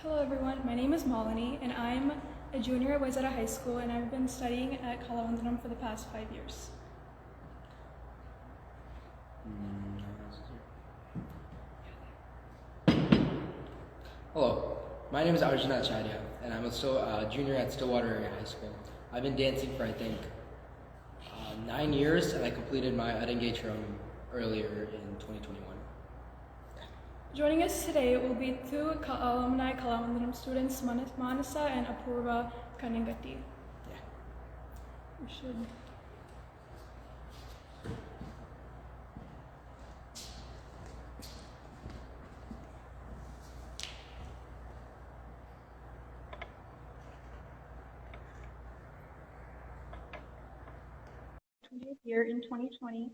Hello everyone, my name is Malini and I'm a junior at Wayzata High School and I've been studying at Kala Vandanam for the past 5 years. Hello, my name is Arjun Acharya and I'm still a junior at Stillwater Area High School. I've been dancing for I think 9 years and I completed my Adengate earlier in 2021. Joining us today will be two alumni Kala Vandanam students, Manasa and Apoorva Kanneganti. Yeah. We should. Year in 2020.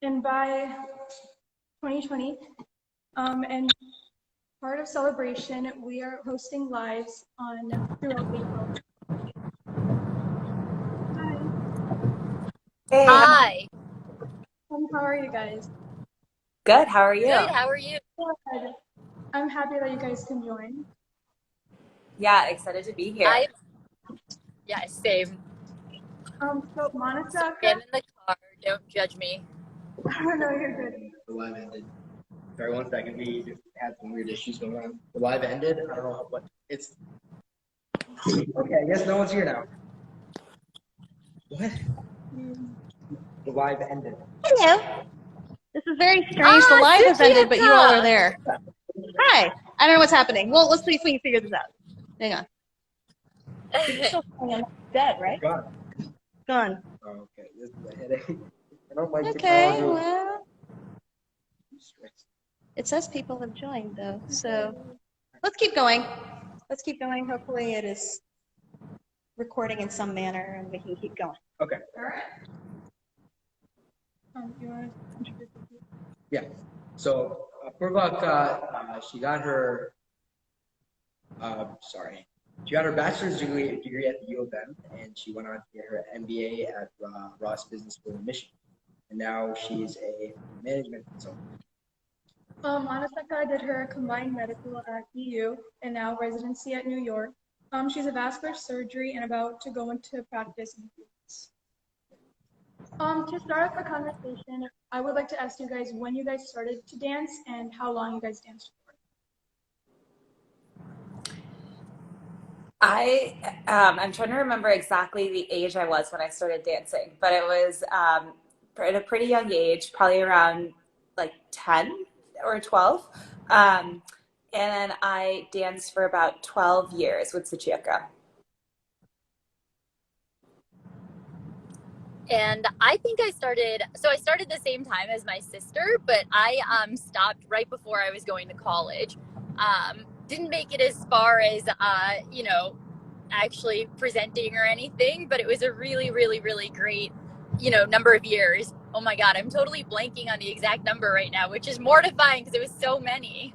And by 2020, and part of celebration, we are hosting lives on throughout April. Hi. Hey, Hi. How are you guys? Good. How are you? Good. How are you? Good. I'm happy that you guys can join. Yeah, excited to be here. Yeah, same. So Manasa, I'm in the car. Don't judge me. no, you're good. The live ended. Sorry, 1 second. We just had some weird issues going on. The live ended. I don't know what it's. Okay, I guess no one's here now. What? The live ended. Hello. This is very strange. The live has ended, but you all are there. Hi. I don't know what's happening. Well, let's see if we can figure this out. Hang on. You're still dead, right? Gone. Gone. Oh, okay. This is a headache. I don't like Okay, technology. well, it says people have joined, though. So let's keep going. Let's keep going. Hopefully it is recording in some manner and we can keep going. Okay. All right. You want to introduce yourself? Yeah. So Apoorva, she got her she got her bachelor's degree at the U of M, and she went on to get her MBA at Ross Business School in Michigan, and now she's a management consultant. Manasaka did her combined medical at EU and now residency at New York. She's a vascular surgery and about to go into practice in a few months. To start off the conversation, I would like to ask you guys when you guys started to dance and how long you guys danced for. I'm trying to remember exactly the age I was when I started dancing, but it was at a pretty young age, probably around like 10 or 12. And then I danced for about 12 years with Sachika. And I think I started the same time as my sister, but I stopped right before I was going to college. Didn't make it as far as actually presenting or anything, but it was a really, really, really great, number of years. Oh my God, I'm totally blanking on the exact number right now, which is mortifying because it was so many.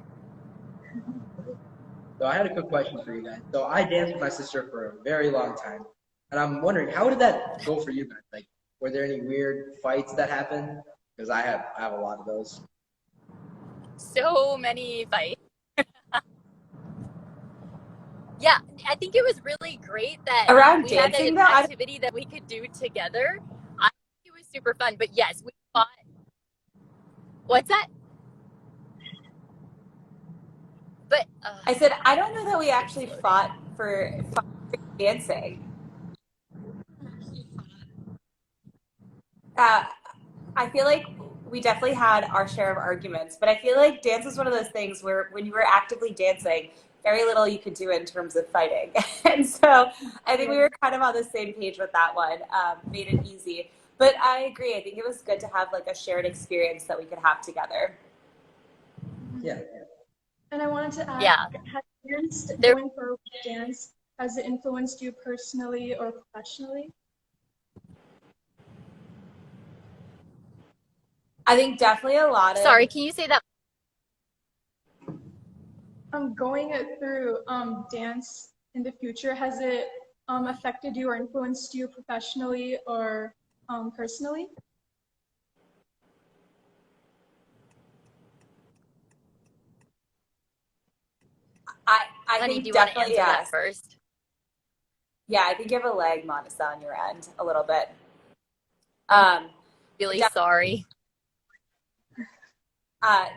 So I had a quick question for you guys. So I danced with my sister for a very long time, and I'm wondering, how did that go for you guys? Like, were there any weird fights that happened? Because I have a lot of those. So many fights. Yeah, I think it was really great that Around we had dancing, an though, activity that we could do together. I think it was super fun. But yes, we fought. What's that? But I said, I don't know that we actually fought for dancing. I feel like we definitely had our share of arguments, but I feel like dance is one of those things where when you were actively dancing, very little you could do in terms of fighting. And so I think we were kind of on the same page with that one, made it easy. But I agree. I think it was good to have like a shared experience that we could have together. Yeah. And I wanted to ask, yeah, has going forward with dance, has it influenced you personally or professionally? I think definitely a lot of. sorry, can you say that? Going through dance in the future, has it affected you or influenced you professionally or personally? I Honey, think do you want to definitely answer that yes. first? Yeah, I think you have a lag, Manasa, on your end a little bit. Um, Really def- sorry.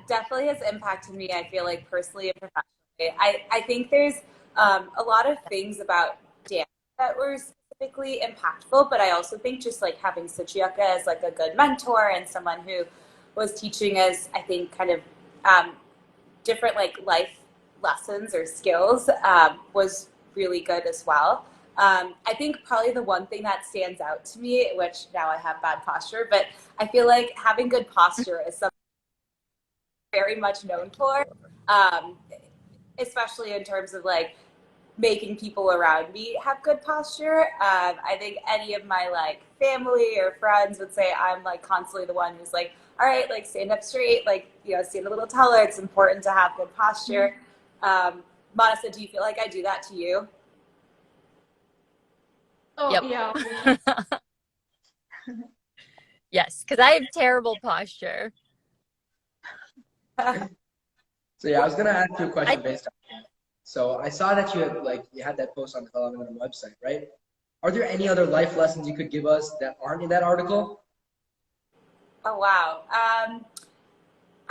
definitely has impacted me. I feel like personally and professionally. I think there's a lot of things about dance that were specifically impactful, but I also think just like having Suchiyaka as like a good mentor and someone who was teaching us, I think, kind of different like life lessons or skills was really good as well. I think probably the one thing that stands out to me, which now I have bad posture, but I feel like having good posture is something very much known for, um, especially in terms of like making people around me have good posture. I think any of my like family or friends would say I'm like constantly the one who's like, all right, like stand up straight, like, you know, stand a little taller. It's important to have good posture. Manasa, do you feel like I do that to you? Oh, Yep. yeah. Yes, because I have terrible posture. So yeah, I was gonna ask you a question based on that. So I saw that you had that post on the Kala Vandanam website, right? Are there any other life lessons you could give us that aren't in that article? Oh, wow.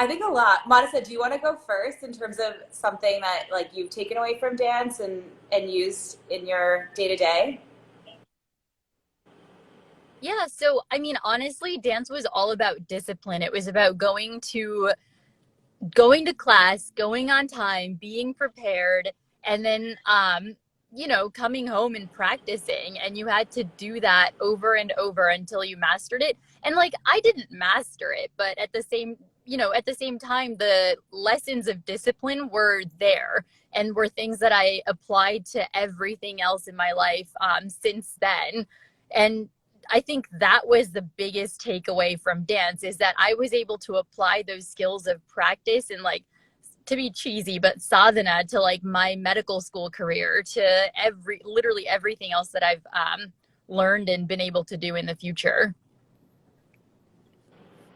I think a lot. Manasa, do you want to go first in terms of something that like you've taken away from dance and used in your day to day? Yeah, so I mean, honestly, dance was all about discipline. It was about going to class, going on time, being prepared, and then coming home and practicing. And you had to do that over and over until you mastered it. And like I didn't master it, but at the same time, the lessons of discipline were there and were things that I applied to everything else in my life since then. And I think that was the biggest takeaway from dance is that I was able to apply those skills of practice and like to be cheesy, but sadhana to like my medical school career to literally everything else that I've learned and been able to do in the future.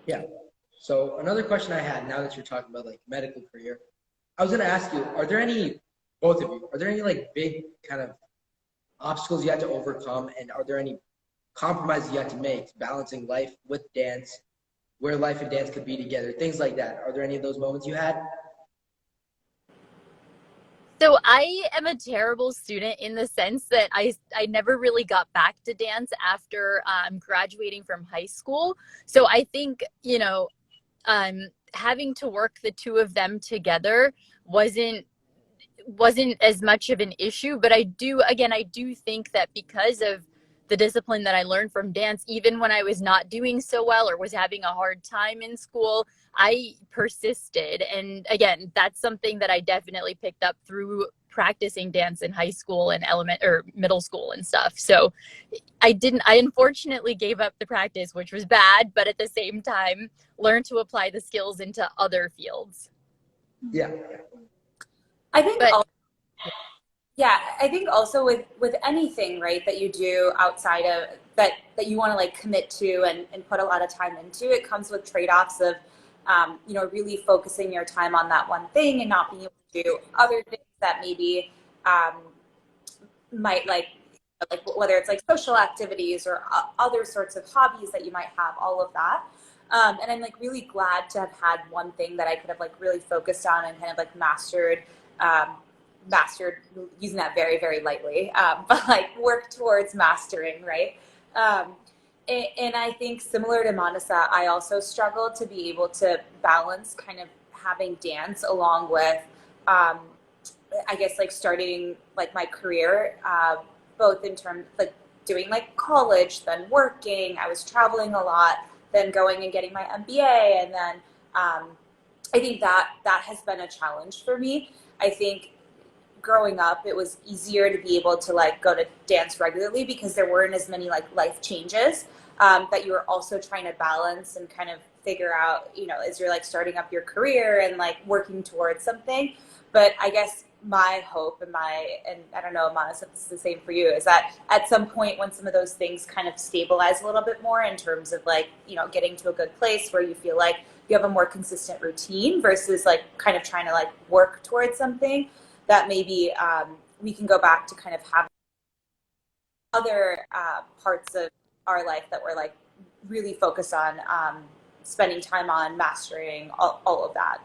Yeah. So another question I had now that you're talking about like medical career, I was gonna ask you, both of you, are there any like big kind of obstacles you had to overcome, and are there any compromises you had to make balancing life with dance, where life and dance could be together, things like that? Are there any of those moments you had? So I am a terrible student in the sense that I never really got back to dance after graduating from high school. So I think, having to work the two of them together wasn't as much of an issue, but I do think that because of the discipline that I learned from dance, even when I was not doing so well or was having a hard time in school, I persisted. And again, that's something that I definitely picked up through practicing dance in high school and middle school and stuff. So I unfortunately gave up the practice, which was bad, but at the same time learned to apply the skills into other fields. Yeah. I think But Yeah, I think also with anything, right, that you do outside of that you want to like commit to and put a lot of time into, it comes with trade-offs of really focusing your time on that one thing and not being able to do other things that maybe um, might like whether it's like social activities or other sorts of hobbies that you might have, all of that. And I'm like really glad to have had one thing that I could have like really focused on and kind of like mastered, using that very, very lightly, but like work towards mastering, right? And I think similar to Manasa, I also struggled to be able to balance kind of having dance along with, I guess, like starting like my career, both in terms like doing like college, then working. I was traveling a lot, then going and getting my MBA, and then I think that has been a challenge for me. I think growing up, it was easier to be able to like go to dance regularly because there weren't as many like life changes that you were also trying to balance and kind of figure out, as you're like starting up your career and like working towards something. But I guess my hope and I don't know, Manasa, if this is the same for you, is that at some point when some of those things kind of stabilize a little bit more in terms of like, getting to a good place where you feel like you have a more consistent routine versus like kind of trying to like work towards something, that maybe we can go back to kind of have other parts of our life that we're like really focused on spending time on, mastering, all of that.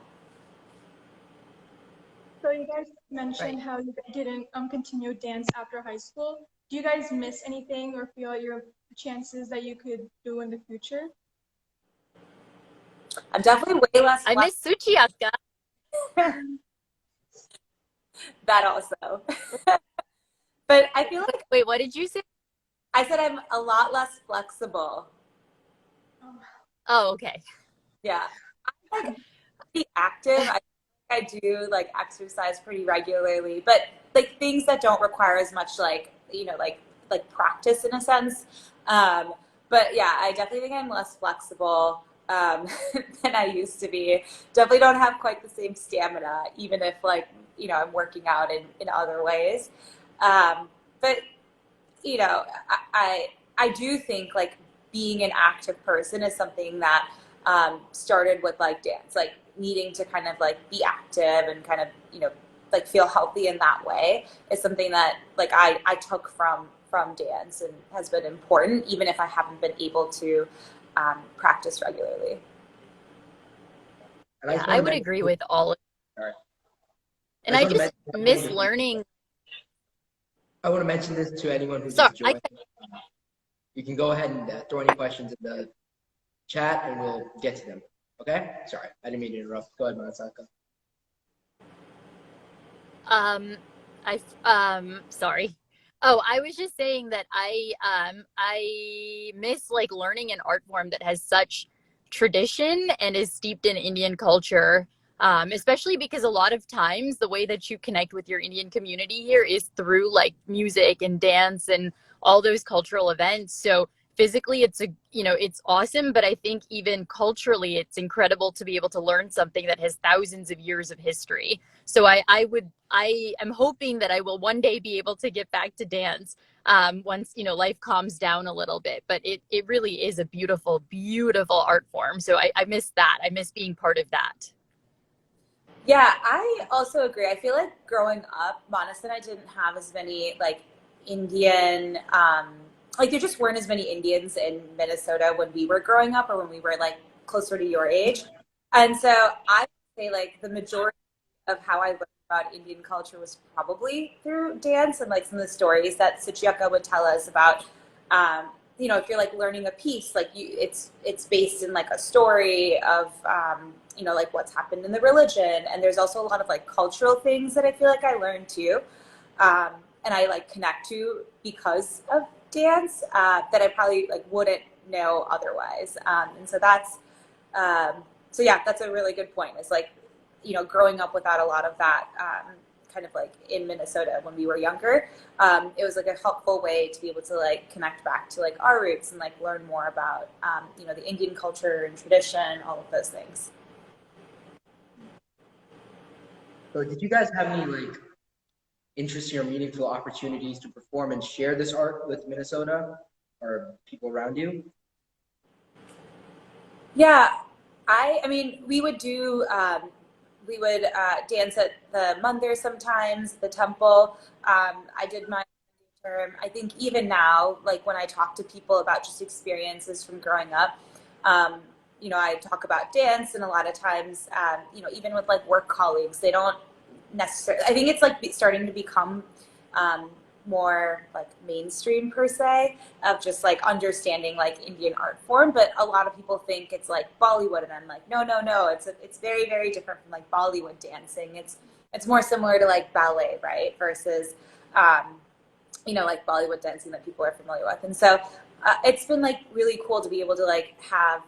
So you guys mentioned how you didn't continue dance after high school. Do you guys miss anything or feel your chances that you could do in the future? I'm definitely way less. I miss Suchiaka. That also. But I feel like, Wait, what did you say? I said I'm a lot less flexible. Oh, okay. Yeah. I'm like pretty active. I do like exercise pretty regularly, but like things that don't require as much like, like practice in a sense. But yeah, I definitely think I'm less flexible than I used to be. Definitely don't have quite the same stamina, even if like, I'm working out in other ways. But I do think like being an active person is something that started with like dance, like needing to kind of like be active and kind of like feel healthy in that way is something that like I took from dance and has been important, even if I haven't been able to practice regularly. And Yeah, I would agree with all of it. Sorry. And I just miss learning. I want to mention this to anyone who Sorry, just joined. You can go ahead and throw any questions in the chat and we'll get to them. Okay? Sorry, I didn't mean to interrupt. Go ahead, Manasa. Sorry. Oh, I was just saying that I miss like learning an art form that has such tradition and is steeped in Indian culture. Especially because a lot of times the way that you connect with your Indian community here is through like music and dance and all those cultural events. So physically it's awesome, but I think even culturally it's incredible to be able to learn something that has thousands of years of history. So I am hoping that I will one day be able to get back to dance once life calms down a little bit. But it really is a beautiful, beautiful art form. So I miss that. I miss being part of that. Yeah, I also agree. I feel like growing up, Manasa and I didn't have as many like Indian, like there just weren't as many Indians in Minnesota when we were growing up or when we were like closer to your age. And so I would say like the majority of how I learned about Indian culture was probably through dance and like some of the stories that Suchiyaka would tell us about. If you're like learning a piece, like it's based in like a story of like what's happened in the religion, and there's also a lot of like cultural things that I feel like I learned too, and I like connect to because of dance that I probably like wouldn't know otherwise, and so that's that's a really good point. It's like growing up without a lot of that. Kind of like in Minnesota when we were younger, it was like a helpful way to be able to like connect back to like our roots and like learn more about the Indian culture and tradition, all of those things. So did you guys have any like interesting or meaningful opportunities to perform and share this art with Minnesota or people around you? Yeah, I mean, we would do, we would dance at the mandir sometimes, the temple. I did my term. I think even now, like when I talk to people about just experiences from growing up, I talk about dance, and a lot of times, even with like work colleagues, they don't necessarily, I think it's like starting to become more like mainstream per se of just like understanding like Indian art form, but a lot of people think it's like Bollywood, and I'm like no, it's very, very different from like Bollywood dancing. It's more similar to like ballet, right, versus like Bollywood dancing that people are familiar with. And so it's been like really cool to be able to like have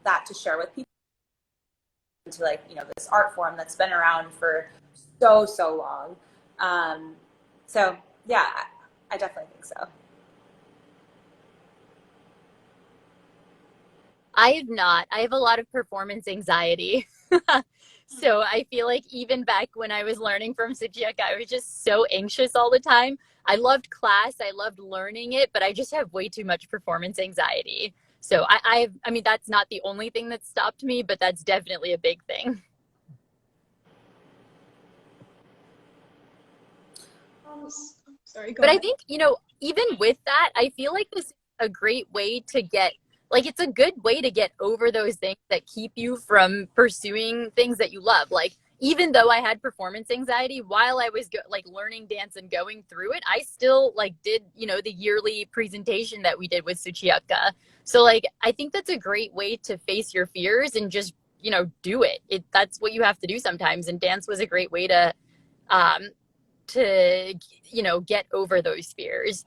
that to share with people, to like this art form that's been around for so long. So yeah, I definitely think so. I have not. I have a lot of performance anxiety. So I feel like even back when I was learning from Suchiyaka, I was just so anxious all the time. I loved class, I loved learning it, but I just have way too much performance anxiety. So I mean, that's not the only thing that stopped me, but that's definitely a big thing. Sorry, go But I ahead. think, even with that, I feel like this is a great way to get, like, it's a good way to get over those things that keep you from pursuing things that you love. Like, even though I had performance anxiety while I was like learning dance and going through it, I still like did, the yearly presentation that we did with Suchiaka. So like, I think that's a great way to face your fears and just, do it. That's what you have to do sometimes. And dance was a great way um, to get over those fears.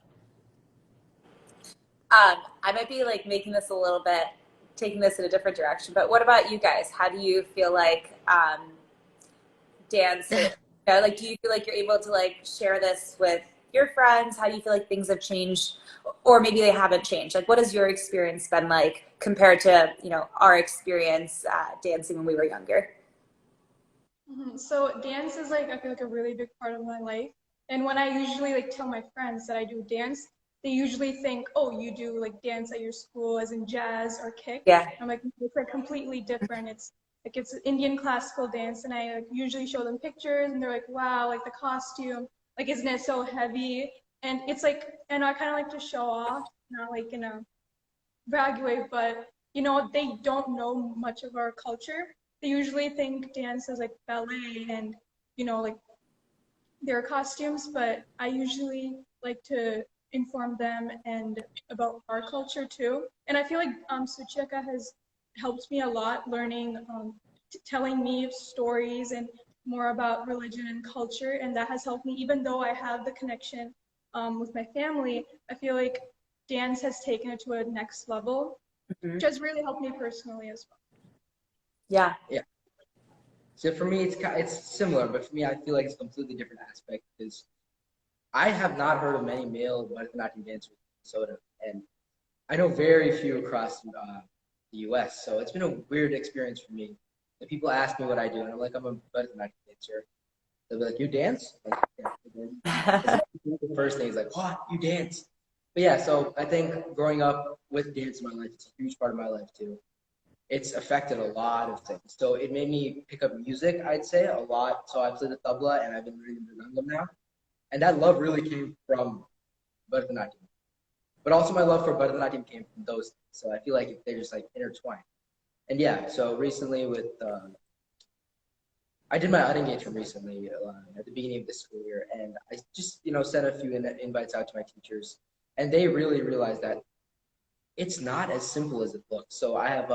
I might be like making this a little bit, taking this in a different direction, but what about you guys? How do you feel like dance, like do you feel like you're able to like share this with your friends? How do you feel like things have changed, or maybe they haven't changed? Like, what has your experience been like compared to our experience dancing when we were younger? So dance is like, I feel like, a really big part of my life. And when I usually like tell my friends that I do dance, they usually think, oh, you do like dance at your school as in jazz or kick. Yeah. I'm like, it's like completely different. It's Indian classical dance, and I like usually show them pictures and they're like, wow, like the costume, like isn't it so heavy? And it's like, and I kind of like to show off, not like in a brag way, but they don't know much of our culture. They usually think dance is like ballet and like their costumes, but I usually like to inform them and about our culture too. And I feel like Sucheka has helped me a lot learning, telling me stories and more about religion and culture, and that has helped me. Even though I have the connection with my family, I feel like dance has taken it to a next level, which has really helped me personally as well. Yeah. Yeah. So for me, it's similar, but for me, I feel like it's a completely different aspect because I have not heard of many male Bharatanatyam dancers in Minnesota, and I know very few across the U.S. So it's been a weird experience for me. If people ask me what I do, and I'm like, I'm a Bharatanatyam dancer. They'll be like, you dance? Like, yeah, I dance. The first thing is like, what? You dance? But yeah, so I think growing up with dance in my life, it's a huge part of my life too. It's affected a lot of things. So it made me pick up music, I'd say, a lot. So I play the tabla and I've been learning the rhythm now. And that love really came from Bharatanatyam. But also my love for Bharatanatyam came from those things. So I feel like they're just like intertwined. And yeah, so recently I did my engagement recently at the beginning of this school year. And I just, sent a few invites out to my teachers. And they really realized that it's not as simple as it looks. So I have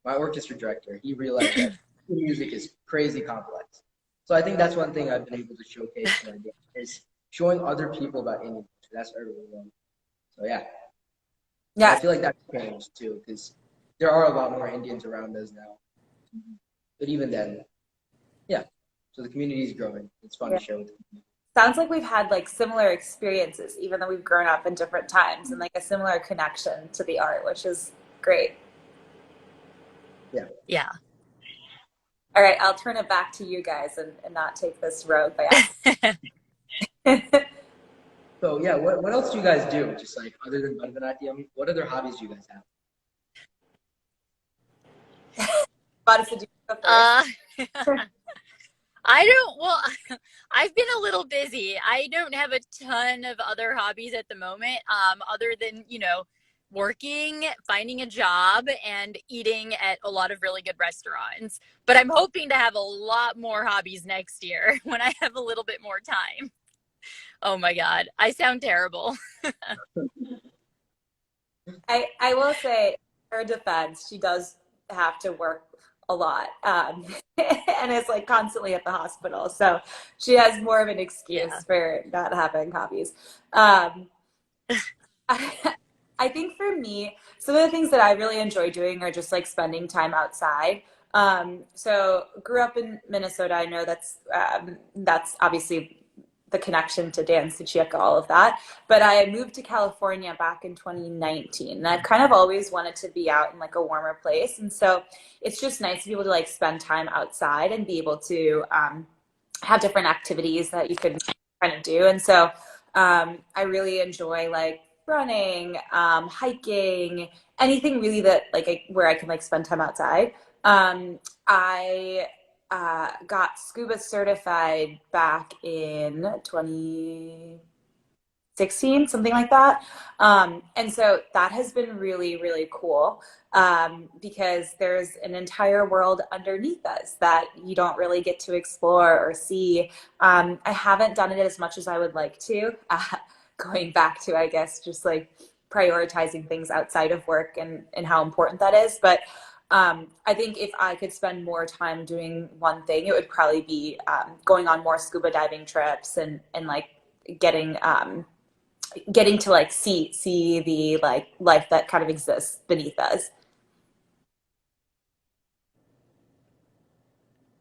my orchestra director, he realized that music is crazy complex. So I think that's one thing I've been able to showcase when I did, is showing other people about Indian culture. That's what I really want. So yeah. Yeah. I feel like that's changed too, because there are a lot more Indians around us now. But even then, yeah. So the community is growing. It's fun to show them. Sounds like we've had like similar experiences, even though we've grown up in different times, and like a similar connection to the art, which is great. Yeah. Yeah. All right, I'll turn it back to you guys and not take this road by accident. So yeah, what else do you guys do? Just like other than Bharatanatyam, what other hobbies do you guys have? Manasa, do you go first? Well, I've been a little busy. I don't have a ton of other hobbies at the moment, other than, working, finding a job, and eating at a lot of really good restaurants. But I'm hoping to have a lot more hobbies next year when I have a little bit more time. Oh my God, I sound terrible. I will say, her defense, she does have to work a lot, and is like constantly at the hospital, so she has more of an excuse for not having hobbies. I think for me, some of the things that I really enjoy doing are just like spending time outside. So grew up in Minnesota. I know that's obviously the connection to dance, to Chieka, all of that. But I moved to California back in 2019, and I've kind of always wanted to be out in like a warmer place. And so it's just nice to be able to like spend time outside and be able to have different activities that you can kind of do. And so I really enjoy like running, hiking, anything really that like where I can like spend time outside. I got scuba certified back in 2016, something like that. And so that has been really, really cool, because there's an entire world underneath us that you don't really get to explore or see. I haven't done it as much as I would like to, going back to, I guess, just like prioritizing things outside of work and how important that is. But I think if I could spend more time doing one thing, it would probably be going on more scuba diving trips and like getting getting to like see the like life that kind of exists beneath us.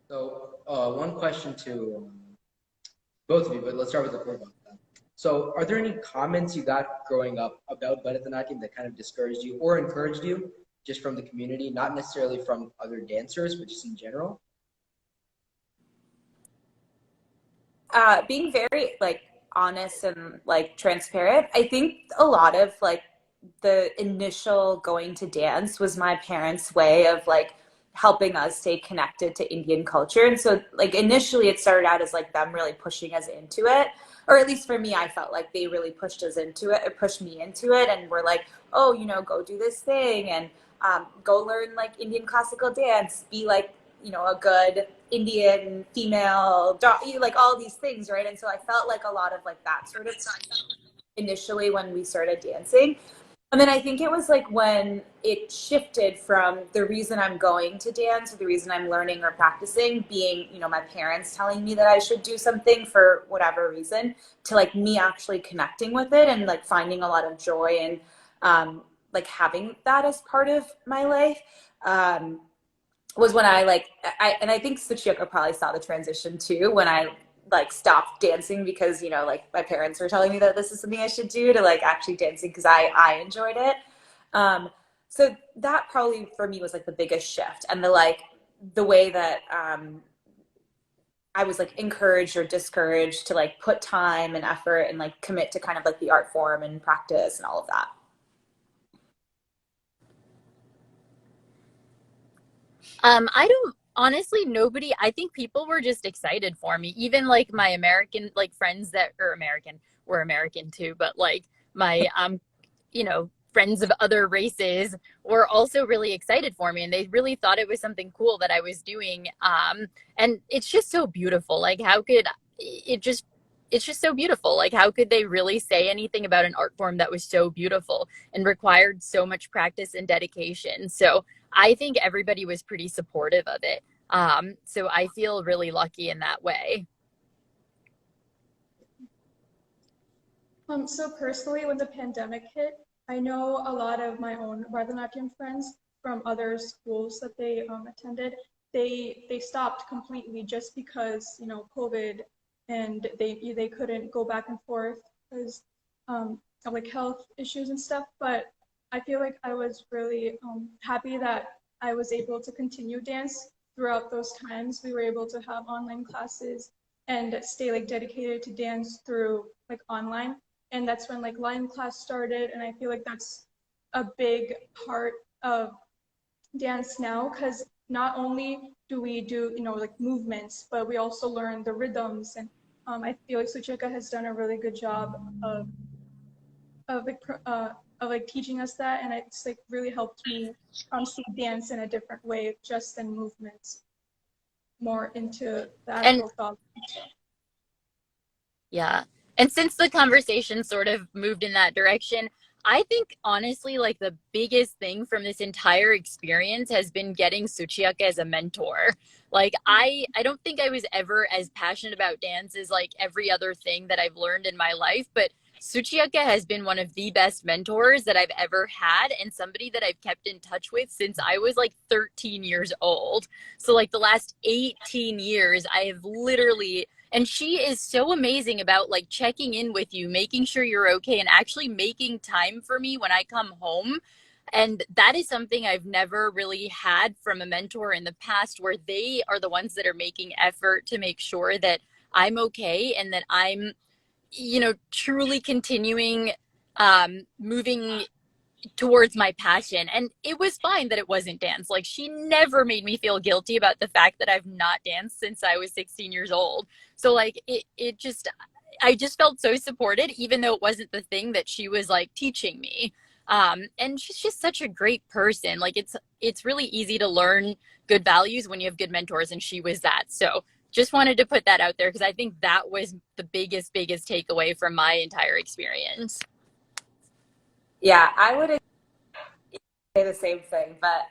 So, one question to both of you, but let's start with the Apoorva. So, are there any comments you got growing up about Bharatanatyam that kind of discouraged you or encouraged you, just from the community, not necessarily from other dancers, but just in general? Being very like honest and like transparent. I think a lot of like the initial going to dance was my parents' way of like helping us stay connected to Indian culture. And so like initially it started out as like them really pushing us into it. Or at least for me, I felt like they really pushed us into it or pushed me into it and were like, oh, you know, go do this thing and go learn like Indian classical dance, be like, you know, a good Indian female, like all these things, right? And so I felt like a lot of like that sort of initially when we started dancing. And then I think it was like when it shifted from the reason I'm going to dance or the reason I'm learning or practicing being, you know, my parents telling me that I should do something for whatever reason to like me actually connecting with it and like finding a lot of joy and like having that as part of my life. Was when I think Suchiyoko probably saw the transition too when I like stopped dancing because, you know, like my parents were telling me that this is something I should do to like actually dancing because I enjoyed it. So that probably for me was like the biggest shift and the way that I was like encouraged or discouraged to like put time and effort and like commit to kind of like the art form and practice and all of that. I don't honestly nobody I think people were just excited for me. Even like my American like friends that are American were American too, but like my you know, friends of other races were also really excited for me and they really thought it was something cool that I was doing. And it's just so beautiful. Like how could it just it's just so beautiful. Like how could they really say anything about an art form that was so beautiful and required so much practice and dedication? So I think everybody was pretty supportive of it. So I feel really lucky in that way. So personally, when the pandemic hit, I know a lot of my own Bharatanatyam friends from other schools that they attended, they stopped completely just because, you know, COVID, and they couldn't go back and forth because of like health issues and stuff. But I feel like I was really happy that I was able to continue dance throughout those times. We were able to have online classes and stay like dedicated to dance through like online. And that's when like line class started, and I feel like that's a big part of dance now, because not only do we do, you know, like movements, but we also learn the rhythms. And I feel like Suchika has done a really good job of like of like teaching us that, and it's like really helped me see dance in a different way, just than movements, more into the And actual thought. yeah. And since the conversation sort of moved in that direction, I think honestly, like the biggest thing from this entire experience has been getting Suchiyaka as a mentor. Like I don't think I was ever as passionate about dance as like every other thing that I've learned in my life, but Suchiyaka has been one of the best mentors that I've ever had and somebody that I've kept in touch with since I was like 13 years old. So like the last 18 years, I have literally and she is so amazing about like checking in with you, making sure you're okay, and actually making time for me when I come home. And that is something I've never really had from a mentor in the past, where they are the ones that are making effort to make sure that I'm okay and that I'm, you know, truly continuing moving towards my passion. And it was fine that it wasn't dance. Like, she never made me feel guilty about the fact that I've not danced since I was 16 years old. So like it just, I just felt so supported, even though it wasn't the thing that she was like teaching me. And she's just such a great person. Like, it's really easy to learn good values when you have good mentors, and she was that. So just wanted to put that out there because I think that was the biggest takeaway from my entire experience. Yeah, I would say the same thing, but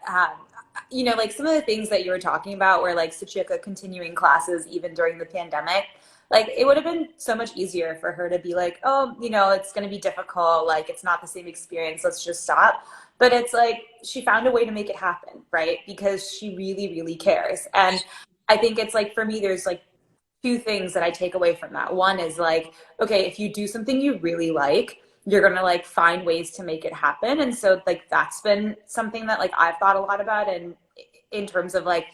you know, like some of the things that you were talking about were like Suchika continuing classes even during the pandemic. Like it would have been so much easier for her to be like, oh, you know, it's going to be difficult. Like it's not the same experience. Let's just stop. But it's like she found a way to make it happen, right? Because she really, really cares. And I think it's like for me, there's like two things that I take away from that. One is like, okay, if you do something you really like, you're gonna like find ways to make it happen. And so like that's been something that like I've thought a lot about, and in terms of like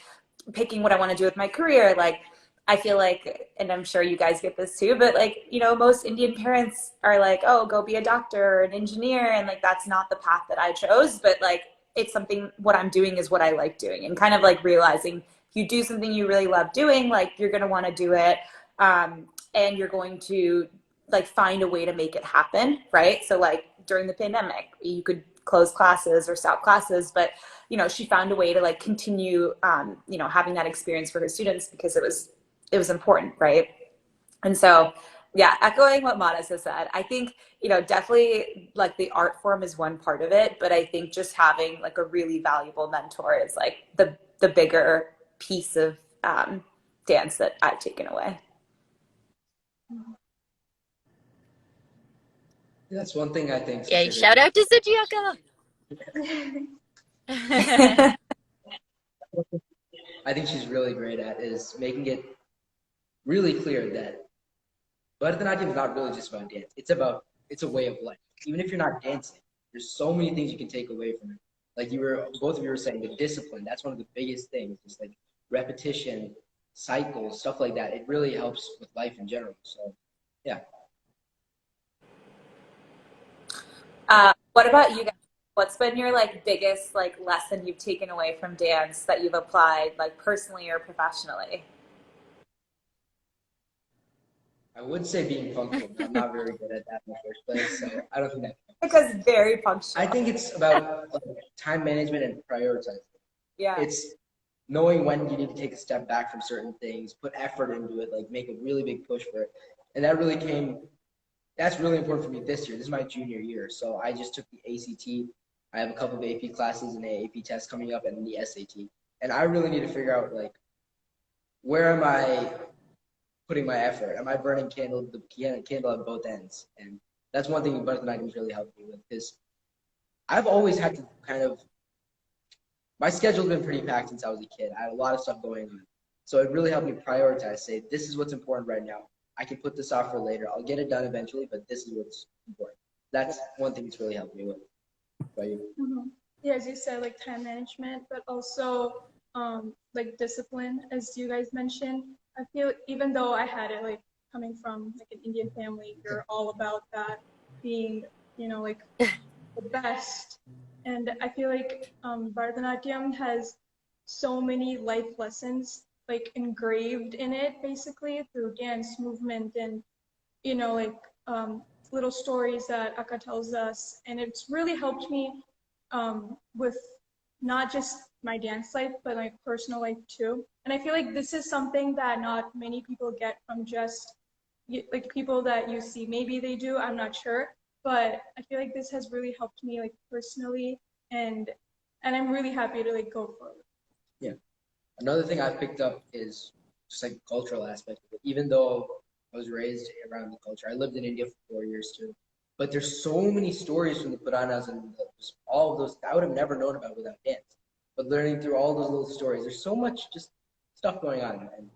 picking what I want to do with my career. Like I feel like, and I'm sure you guys get this too, but like, you know, most Indian parents are like, oh, go be a doctor or an engineer, and like that's not the path that I chose, but like it's something, what I'm doing is what I like doing, and kind of like realizing if you do something you really love doing, like you're going to want to do it, and you're going to like find a way to make it happen, right? So like during the pandemic, you could close classes or stop classes, but you know, she found a way to like continue, you know, having that experience for her students because it was important, right? And so, yeah, echoing what Manasa said, I think, you know, definitely like the art form is one part of it, but I think just having like a really valuable mentor is like the bigger piece of dance that I've taken away. That's one thing I think. Yay, shout out to Suchika. I think she's really great at is making it really clear that Bharatanatyam is not really just about dance. It's a way of life. Even if you're not dancing, there's so many things you can take away from it. Like both of you were saying, the discipline. That's one of the biggest things. Just like repetition, cycles, stuff like that. It really helps with life in general. So, yeah. What about you guys? What's been your like biggest like lesson you've taken away from dance that you've applied like personally or professionally? I would say being punctual, but I'm not very good at that in the first place. So I don't think that. Because very punctual. I think it's about like, time management and prioritizing. Yeah. It's knowing when you need to take a step back from certain things, put effort into it, like make a really big push for it. And that's really important for me this year. This is my junior year. So I just took the ACT. I have a couple of AP classes and an AP test coming up, and then the SAT. And I really need to figure out like, where am I putting my effort? Am I burning the candle at both ends? And that's one thing Bharatanatyam has really helped me with, because I've always had to my schedule's been pretty packed since I was a kid. I had a lot of stuff going on. So it really helped me prioritize, say, this is what's important right now. I can put this off for later. I'll get it done eventually, but this is what's important. That's one thing that's really helped me with. By you. Mm-hmm. Yeah, as you said, like time management, but also like discipline, as you guys mentioned. I feel even though I had it like coming from like an Indian family, you're all about that being, you know, like the best. And I feel like Bharatanatyam has so many life lessons like engraved in it, basically through dance, movement, and you know, like little stories that Akka tells us. And it's really helped me with not just my dance life, but like personal life too. And I feel like this is something that not many people get from just like people that you see. Maybe they do, I'm not sure. But I feel like this has really helped me like personally, and I'm really happy to like go forward. Yeah. Another thing I've picked up is just like the cultural aspect of it. Even though I was raised around the culture, I lived in India for 4 years too. But there's so many stories from the Puranas and just all of those I would have never known about without dance. But learning through all those little stories, there's so much just stuff going on, and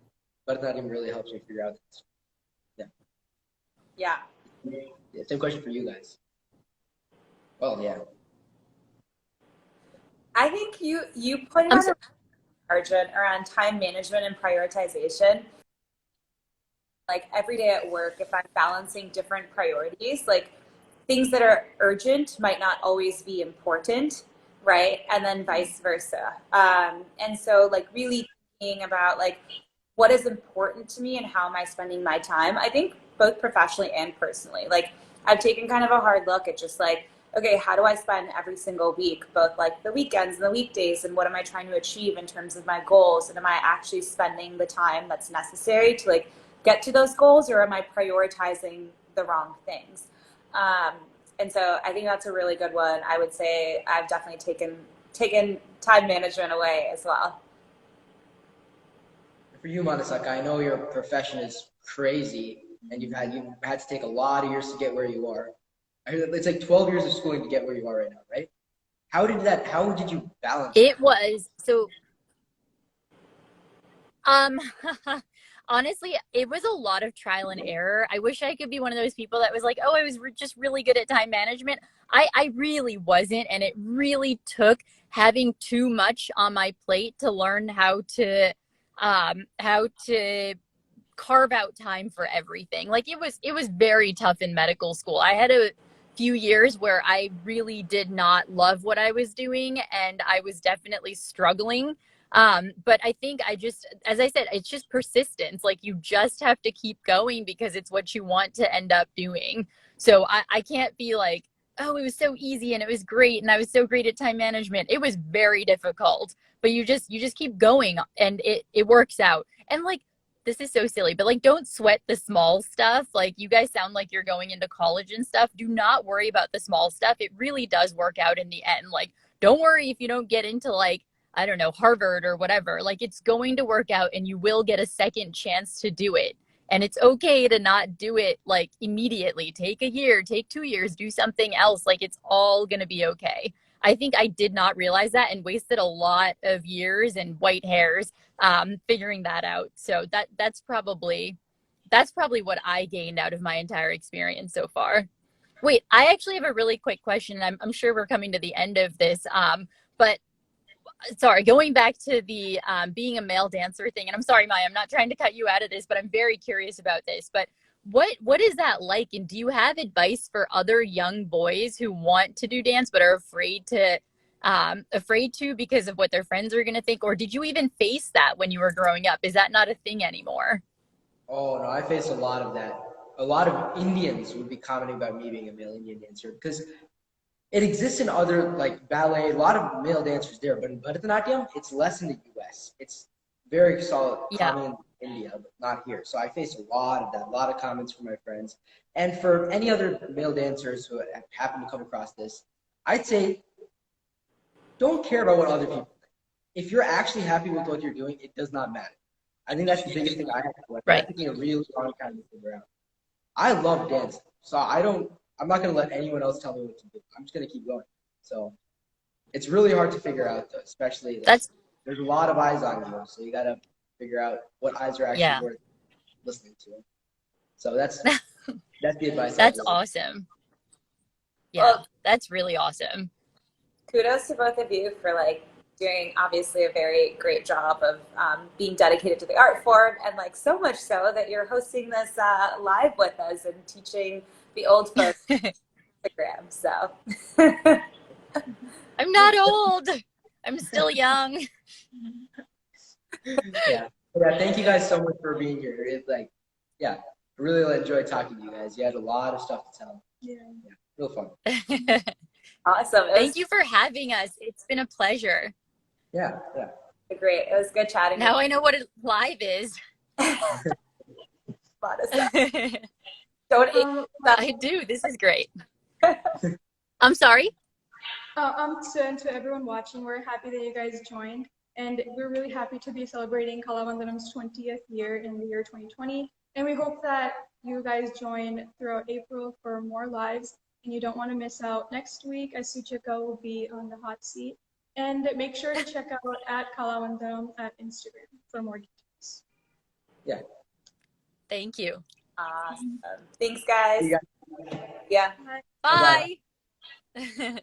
Bharatanatyam really helps me figure out this. Yeah. Yeah. Same question for you guys. Well, yeah. I think you pointed out Arjun around time management and prioritization. Like every day at work, if I'm balancing different priorities, like things that are urgent might not always be important, right? And then vice versa. And so like really thinking about like what is important to me and how am I spending my time? I think both professionally and personally. Like I've taken kind of a hard look at just like, okay, how do I spend every single week, both like the weekends and the weekdays, and what am I trying to achieve in terms of my goals? And am I actually spending the time that's necessary to like get to those goals, or am I prioritizing the wrong things? And so I think that's a really good one. I would say I've definitely taken time management away as well. For you, Manasa, I know your profession is crazy, and you've had to take a lot of years to get where you are. I heard it's like 12 years of schooling to get where you are right now, right? How did you balance It that? was so um honestly, it was a lot of trial and error. I wish I could be one of those people that was like, oh, I was just really good at time management. I really wasn't, and it really took having too much on my plate to learn how to carve out time for everything. Like it was very tough in medical school. I had a few years where I really did not love what I was doing, and I was definitely struggling. But I think as I said, it's just persistence. Like you just have to keep going because it's what you want to end up doing. So I can't be like, oh, it was so easy and it was great and I was so great at time management. It was very difficult, but you just keep going and it works out. And like, this is so silly, but like, don't sweat the small stuff. Like, you guys sound like you're going into college and stuff. Do not worry about the small stuff. It really does work out in the end. Like, don't worry if you don't get into like, I don't know, Harvard or whatever. Like, it's going to work out and you will get a second chance to do it. And it's okay to not do it like immediately. Take a year, take 2 years, do something else. Like, it's all going to be okay. I think I did not realize that and wasted a lot of years and white hairs figuring that out. So that's probably what I gained out of my entire experience so far. Wait, I actually have a really quick question. I'm sure we're coming to the end of this. But sorry, going back to the being a male dancer thing, and I'm sorry, Maya, I'm not trying to cut you out of this, but I'm very curious about this. But what is that like? And do you have advice for other young boys who want to do dance but are afraid to because of what their friends are going to think? Or did you even face that when you were growing up? Is that not a thing anymore? Oh no, I face a lot of that. A lot of Indians would be commenting about me being a male Indian dancer because it exists in other like ballet. A lot of male dancers there, but in Bharatanatyam, it's less in the U.S. It's very solid, Yeah. common in India, but not here. So I face a lot of that, a lot of comments from my friends, and for any other male dancers who happen to come across this, I'd say don't care about what other people think. If you're actually happy with what you're doing, it does not matter. I think that's the biggest thing I have to learn. Right. That's taking a really long time to figure out. I love dancing, so I'm not going to let anyone else tell me what to do. I'm just going to keep going. So it's really hard to figure out, though, especially there's a lot of eyes on you, so you got to figure out what eyes are actually worth listening to. So that's the advice. That's awesome. Yeah, well, that's really awesome. Kudos to both of you for like doing obviously a very great job of being dedicated to the art form, and like so much so that you're hosting this live with us and teaching the old folks Instagram. So I'm not old. I'm still young. Yeah. Thank you guys so much for being here. It's like, I really enjoyed talking to you guys. You had a lot of stuff to tell. Yeah, real fun. Awesome. Thank you for having us. It's been a pleasure. Yeah. Great. It was good chatting. Now I know what a live is. Don't I do. This is great. I'm sorry. To everyone watching, we're happy that you guys joined, and we're really happy to be celebrating Kala Vandanam's 20th year in the year 2020. And we hope that you guys join throughout April for more lives, and you don't want to miss out. Next week, Suchika will be on the hot seat. And make sure to check out at Kala Vandanam at Instagram for more details. Yeah. Thank you. Awesome. Thanks, guys. See you guys. Yeah. Bye. Bye.